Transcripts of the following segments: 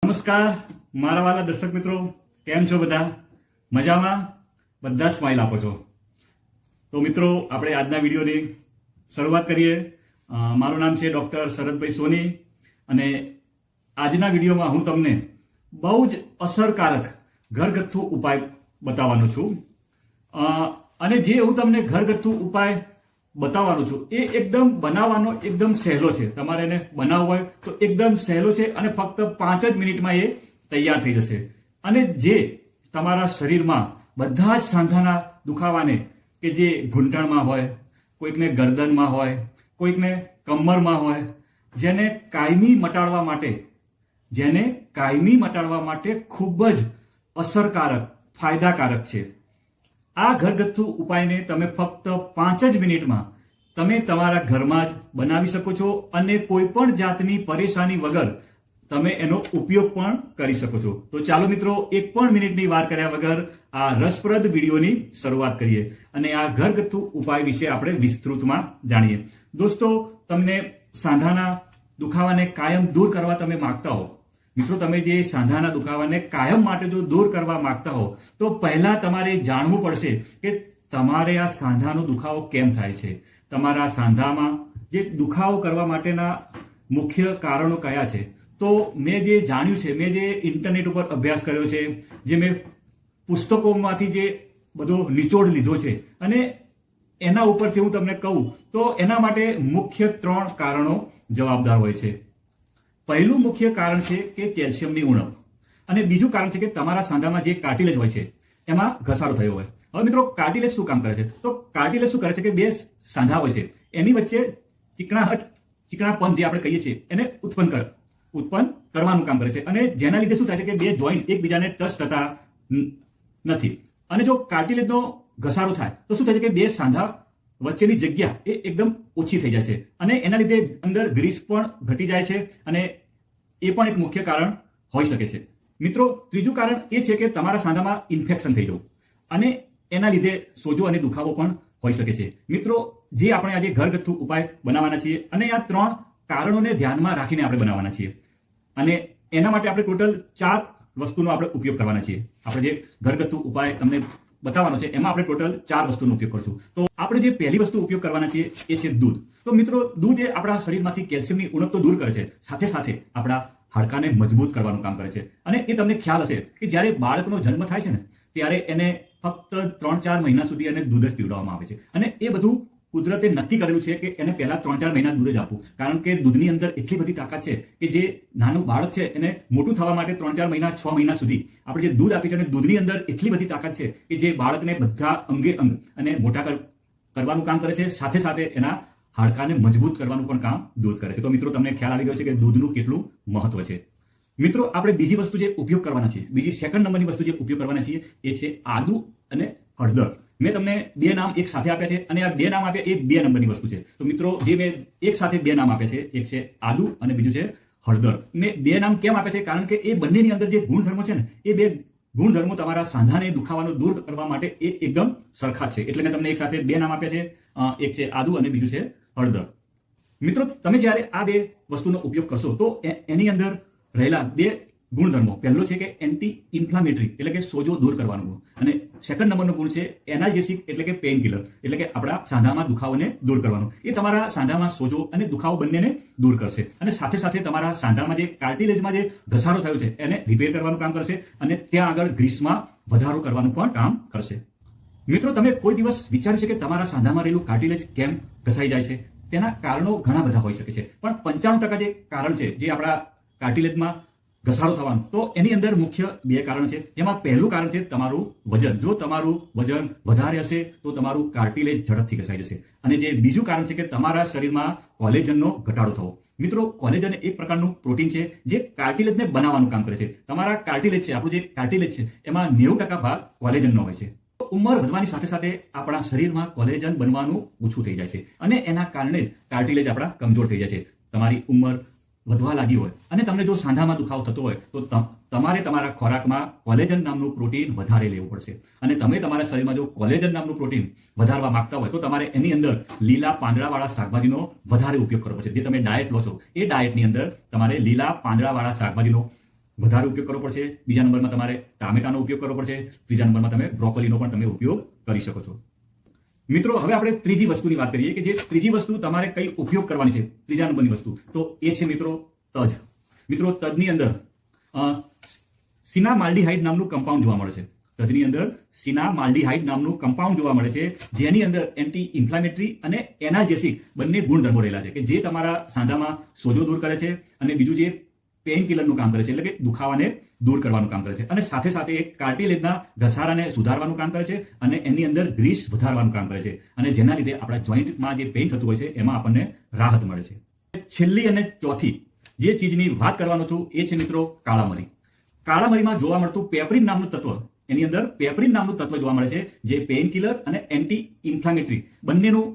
નમસ્કાર મારા વાલા દર્શક મિત્રો, કેમ છો બધા? મજામાં? બધા સ્માઇલ આપો છો તો મિત્રો આપણે આજના વિડીયોની શરૂઆત કરીએ. મારું નામ છે ડૉક્ટર શરદભાઈ સોની અને આજના વિડીયોમાં હું તમને બહુ જ અસરકારક ઘરગથ્થુ ઉપાય બતાવવાનો છું. અને જે હું તમને ઘરગથ્થુ ઉપાય બતાવવાનું છું એ એકદમ બનાવવાનો એકદમ સહેલો છે. તમારે એને બનાવવો હોય તો એકદમ સહેલો છે અને ફક્ત 5 જ મિનિટમાં એ તૈયાર થઈ જશે. અને જે તમારા શરીરમાં બધા જ સાંધાના દુખાવાને કે જે ઘૂંટણમાં હોય, કોઈકને ગરદનમાં હોય, કોઈકને કમરમાં હોય, જેને કાયમી મટાડવા માટે ખૂબ જ અસરકારક, ફાયદાકારક છે. આ ઘરગથ્થુ ઉપાયને તમે ફક્ત 5 જ મિનિટમાં તમે તમારા ઘરમાં જ બનાવી શકો છો અને કોઈ પણ જાતની પરેશાની વગર તમે એનો ઉપયોગ પણ કરી શકો છો. તો ચાલો મિત્રો, એક પણ મિનિટની વાર કર્યા વગર આ રસપ્રદ વિડીયોની શરૂઆત કરીએ અને આ ઘરગથ્થુ ઉપાય વિશે આપણે વિસ્તૃતમાં જાણીએ. દોસ્તો, તમને સાંધાના દુખાવાને કાયમ દૂર કરવા તમે માંગતા હો, મિત્રો તમે જે સાંધાના દુખાવાને કાયમ માટે જો દૂર કરવા માંગતા હો તો પહેલા તમારે જાણવું પડશે કે તમારે આ સાંધાનો દુખાવો કેમ થાય છે. તમારા સાંધામાં જે દુખાવો કરવા માટેના મુખ્ય કારણો કયા છે. તો મેં જે જાણ્યું છે, મેં જે ઇન્ટરનેટ ઉપર અભ્યાસ કર્યો છે, જે મેં પુસ્તકોમાંથી જે બધો નિચોડ લીધો છે અને એના ઉપરથી હું તમને કહું તો એના માટે મુખ્ય 3 કારણો જવાબદાર હોય છે. પહેલું મુખ્ય કારણ છે કે કેલ્શિયમની ઉણપ અને બીજું કારણ છે કે તમારા સાંધામાં જે કાર્ટિલેજ હોય છે એમાં ઘસારો થયો હોય. હવે મિત્રો, કાર્ટિલેજ શું કામ કરે છે? તો કાર્ટિલેજ શું કરે છે કે બે સાંધા હોય છે એની વચ્ચે ચીકણાપન જે આપણે કહીએ છીએ એને ઉત્પન્ન કરવાનું કામ કરે છે અને જેના લીધે શું થાય છે કે બે જોઈન્ટ એકબીજાને ટચ થતા નથી. અને જો કાર્ટિલેજનો ઘસારો થાય તો શું થાય છે કે બે સાંધા વચ્ચેની જગ્યા એ એકદમ ઓછી થઈ જાય છે અને એના લીધે અંદર ગ્રીસ પણ ઘટી જાય છે અને એ પણ એક મુખ્ય કારણ હોઈ શકે છે. મિત્રો, ત્રીજું કારણ એ છે કે તમારા સાંધામાં ઇન્ફેક્શન થઈ જવું અને એના લીધે સોજો અને દુખાવો પણ હોઈ શકે છે. મિત્રો, જે આપણે આજે ઘરગથ્થુ ઉપાય બનાવવાના છીએ અને આ 3 કારણોને ધ્યાનમાં રાખીને આપણે બનાવવાના છીએ અને એના માટે આપણે ટોટલ 4 વસ્તુનો આપણે ઉપયોગ કરવાના છીએ. આપણે જે ઘરગથ્થુ ઉપાય તમને બતાવવાનો છે એમાં આપણે ટોટલ 4 વસ્તુનો ઉપયોગ કરશું. તો આપણે જે પહેલી વસ્તુ ઉપયોગ કરવાના છીએ એ છે દૂધ. તો મિત્રો, દૂધ એ આપણા શરીરમાંથી કેલ્શિયમની ઉણપ તો દૂર કરે છે, સાથે સાથે આપણા હાડકાને મજબૂત કરવાનું કામ કરે છે. અને એ તમને ખ્યાલ હશે કે જ્યારે બાળકનો જન્મ થાય છે ને ત્યારે એને ફક્ત 3-4 મહિના સુધી એને દૂધ જ પીવડાવવામાં આવે છે અને એ બધું કુદરતે નક્કી કરેલું છે કે એને પહેલા 3-4 મહિના દૂધ જ આપવું, કારણ કે દૂધની અંદર એટલી બધી તાકાત છે કે જે નાનું બાળક છે એને મોટું થવા માટે 3-4 મહિના, 6 મહિના સુધી આપણે જે દૂધ આપીએ છીએ અને દૂધની અંદર એટલી બધી તાકાત છે કે જે બાળકને બધા અંગે અંગ અને મોટા કરવાનું કામ કરે છે, સાથે સાથે એના હાડકાને મજબૂત કરવાનું પણ કામ દૂધ કરે છે. તો મિત્રો, તમને ખ્યાલ આવી ગયો છે કે દૂધનું કેટલું મહત્વ છે. મિત્રો, આપણે બીજી વસ્તુ જે ઉપયોગ કરવાના છીએ, બીજી 2nd નંબરની વસ્તુ જે ઉપયોગ કરવાના છીએ એ છે આદુ અને હળદર. મેં તમને 2 નામ એક સાથે આપ્યા છે અને આ 2 નામ આપ્યા એ 2 નંબરની વસ્તુ છે. તો મિત્રો, જે મેં એક સાથે 2 નામ આપ્યા છે, એક છે આદુ અને બીજું છે હળદર. મેં 2 નામ કેમ આપ્યા છે? કારણ કે એ બંનેની અંદર જે ગુણધર્મો છે ને એ 2 ગુણધર્મો તમારા સાંધાને દુખાવાનો દૂર કરવા માટે એ એકદમ સરખા છે. એટલે મેં તમને એક સાથે 2 નામ આપ્યા છે, એક છે આદુ અને બીજું છે હળદર. મિત્રો, તમે જ્યારે આ 2 વસ્તુનો ઉપયોગ કરશો તો એની અંદર રહેલા 2 ગુણધર્મો, પહેલો છે કે એન્ટી ઇન્ફ્લામેટરી એટલે કે સોજો દૂર કરવાનું ગુણ અને 2nd નંબરનો ગુણ છે એનાલ્જેસિક એટલે કે પેઇન કિલર એટલે કે આપણા સાંધામાં દુખાવાને દૂર કરવાનું. એ તમારા સાંધામાં સોજો અને દુખાવો બંનેને દૂર કરશે અને સાથે સાથે તમારા સાંધામાં જે કાર્ટિલેજમાં જે ઘસારો થયો છે એને રિપેર કરવાનું કામ કરશે અને ત્યાં આગળ ગ્રીસમાં વધારો કરવાનું પણ કામ કરશે. મિત્રો, તમે કોઈ દિવસ વિચાર્યું છે કે તમારા સાંધામાં રહેલું કાર્ટિલેજ કેમ ઘસાઈ જાય છે? તેના કારણો ઘણા બધા હોઈ શકે છે, પણ 95% જે કારણ છે જે આપણા કાર્ટિલેજમાં ઘસારો થવાનો, તો એની અંદર મુખ્ય 2 કારણ છે. જેમાં પહેલું કારણ છે તમારું વજન. જો તમારું વજન વધારે હશે તો તમારું કાર્ટિલેજ ઝડપથી ઘસાઈ જશે. અને જે બીજું કારણ છે કે તમારા શરીરમાં કોલેજનનો ઘટાડો થવો. મિત્રો, કોલેજન એક પ્રકારનું પ્રોટીન છે જે કાર્ટિલેજને બનાવવાનું કામ કરે છે. તમારા કાર્ટિલેજ છે, આપણું જે કાર્ટિલેજ છે એમાં 90% ભાગ કોલેજનનો હોય છે. ઉંમર વધવાની સાથે સાથે આપણા શરીરમાં કોલેજન બનવાનું ઓછું થઈ જાય છે અને એના કારણે જ કાર્ટિલેજ આપણા કમજોર થઈ જાય છે. તમારી ઉંમર વધવા લાગી હોય અને તમને જો સાંધામાં દુખાવો થતો હોય તો તમારે તમારા ખોરાકમાં કોલેજન નામનું પ્રોટીન વધારે લેવું પડશે. અને તમે તમારા શરીરમાં જો કોલેજન નામનું પ્રોટીન વધારવા માંગતા હોય તો તમારે એની અંદર લીલા પાંદડાવાળા શાકભાજીનો વધારે ઉપયોગ કરવો પડશે. જે તમે ડાયટ લો છો એ ડાયટની અંદર તમારે લીલા પાંદડાવાળા શાકભાજીનો વધારે ઉપયોગ કરવો પડશે, બીજા નંબરમાં તમારે ટામેટાનો ઉપયોગ કરવો પડશે, ત્રીજા નંબરમાં તમે બ્રોકોલીનો પણ તમે ઉપયોગ કરી શકો છો. મિત્રો, હવે આપણે ત્રીજી વસ્તુની વાત કરીએ કે જે ત્રીજી વસ્તુ તમારે કઈ ઉપયોગ કરવાની છે, ત્રીજા નંબરની વસ્તુ, તો એ છે મિત્રો તજ. મિત્રો, તજની અંદર સિનામાલ્ડીહાઇડ નામનું કમ્પાઉન્ડ જોવા મળે છે. તજની અંદર સિનામાલ્ડીહાઇડ નામનું કમ્પાઉન્ડ જોવા મળે છે, જેની અંદર એન્ટી ઇન્ફ્લામેટરી અને એનાલ્જેસિક બંને ગુણધર્મો રહેલા છે કે જે તમારા સાંધામાં સોજો દૂર કરે છે અને બીજું જે પેઇન કિલરનું કામ કરે છે, એટલે કે દુખાવાને દૂર કરવાનું કામ કરે છે, અને સાથે સાથે એક કાર્ટિલેજના ઘસારાને સુધારવાનું કામ કરે છે અને એની અંદર ગ્રીસ વધારવાનું કામ કરે છે, અને જેના લીધે આપણા જોઈન્ટમાં જે પેઇન થતું હોય છે એમાં આપણને રાહત મળે છે. છેલ્લી અને ચોથી જે ચીજની વાત કરવાનો છું એ છે મિત્રો કાળા મરી. કાળા મરીમાં જોવા મળતું પેપરિન નામનું તત્વ, એની અંદર પેપરિન નામનું તત્વ જોવા મળે છે જે પેઇન કિલર અને એન્ટી ઇન્ફ્લામેટરી બંનેનું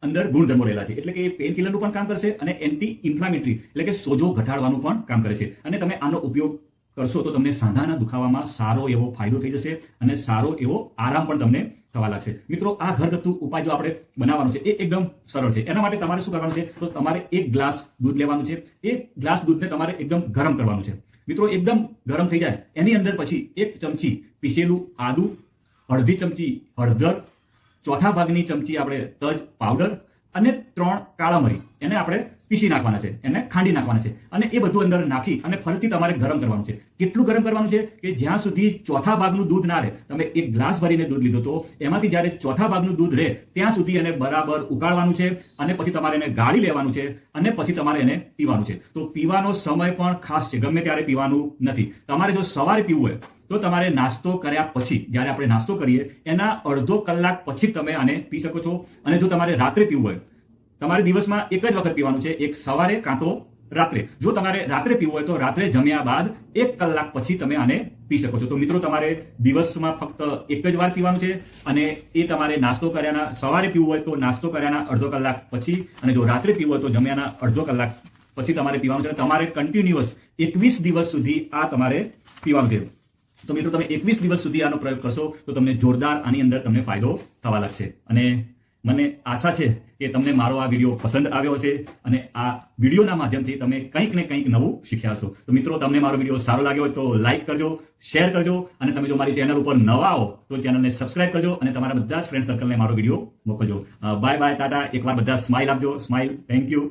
અંદર ગુણધર્મો રહેલા છે, એટલે કે એ પેઇન કિલરનું પણ કામ કરશે અને એન્ટી ઇન્ફ્લામેટરી એટલે કે સોજો ઘટાડવાનું પણ કામ કરે છે. અને તમે આનો ઉપયોગ કરશો તો તમને સાંધાના દુખાવામાં સારો એવો ફાયદો થઈ જશે અને સારો એવો આરામ પણ તમને થવા લાગશે. મિત્રો, આ ઘરગથ્થુ ઉપાય જો આપણે બનાવવાનો છે એ એકદમ સરળ છે. એના માટે તમારે શું કરવાનું છે, તો તમારે 1 ગ્લાસ દૂધ લેવાનું છે. 1 ગ્લાસ દૂધને તમારે એકદમ ગરમ કરવાનું છે. મિત્રો, એકદમ ગરમ થઈ જાય એની અંદર પછી 1 ચમચી પીસેલું આદુ, અડધી ચમચી હળદર, ચોથા ભાગની ચમચી આપણે તજ પાવડર અને 3 કાળા મરી એને આપણે પીસી નાખવાના છે, એને ખાંડી નાખવાના છે, અને એ બધું અંદર નાખી અને ફરીથી તમારે ગરમ કરવાનું છે. કેટલું ગરમ કરવાનું છે કે જ્યાં સુધી ચોથા ભાગનું દૂધ ના રહે. તમે 1 ગ્લાસ ભરીને દૂધ લીધો તો એમાંથી જ્યારે ચોથા ભાગનું દૂધ રહે ત્યાં સુધી એને બરાબર ઉકાળવાનું છે, અને પછી તમારે એને ગાળી લેવાનું છે, અને પછી તમારે એને પીવાનું છે. તો પીવાનો સમય પણ ખાસ છે, ગમે ત્યારે પીવાનું નથી. તમારે જો સવારે પીવું હોય તો તમારે નાસ્તો કર્યા પછી, જ્યારે આપણે નાસ્તો કરીએ એના અડધો કલાક પછી તમે આને પી શકો છો. અને જો તમારે રાત્રે પીવું હોય, તમારે દિવસમાં એક જ વખત પીવાનું છે, એક સવારે કાં તો રાત્રે. જો તમારે રાત્રે પીવું હોય તો રાત્રે જમ્યા બાદ 1 કલાક પછી તમે આને પી શકો છો. તો મિત્રો, તમારે દિવસમાં ફક્ત એક જ વાર પીવાનું છે, અને એ તમારે નાસ્તો કર્યાના, સવારે પીવું હોય તો નાસ્તો કર્યાના અડધો કલાક પછી, અને જો રાત્રે પીવું હોય તો જમ્યાના અડધો કલાક પછી તમારે પીવાનું છે. તમારે કન્ટિન્યુઅસ 21 દિવસ સુધી આ તમારે પીવાનું છે. તો મિત્રો, તમે 21 દિવસ સુધી આનો પ્રયોગ કરશો તો તમને જોરદાર આની અંદર તમને ફાયદો થવા લાગશે. અને મને આશા છે કે તમને મારો આ વિડીયો પસંદ આવ્યો છે અને આ વિડીયોના માધ્યમથી તમે કંઈક ને કંઈક નવું શીખ્યા છો. તો મિત્રો, તમને મારો વિડીયો સારો લાગ્યો હોય તો લાઈક કરજો, શેર કરજો, અને તમે જો મારી ચેનલ ઉપર નવા હો તો ચેનલને સબસ્ક્રાઇબ કરજો અને તમારા બધા જ ફ્રેન્ડ સર્કલને મારો વિડીયો મોકલજો. Bye bye, Tata. એકવાર બધા સ્માઇલ આપજો. સ્માઇલ. Thank you.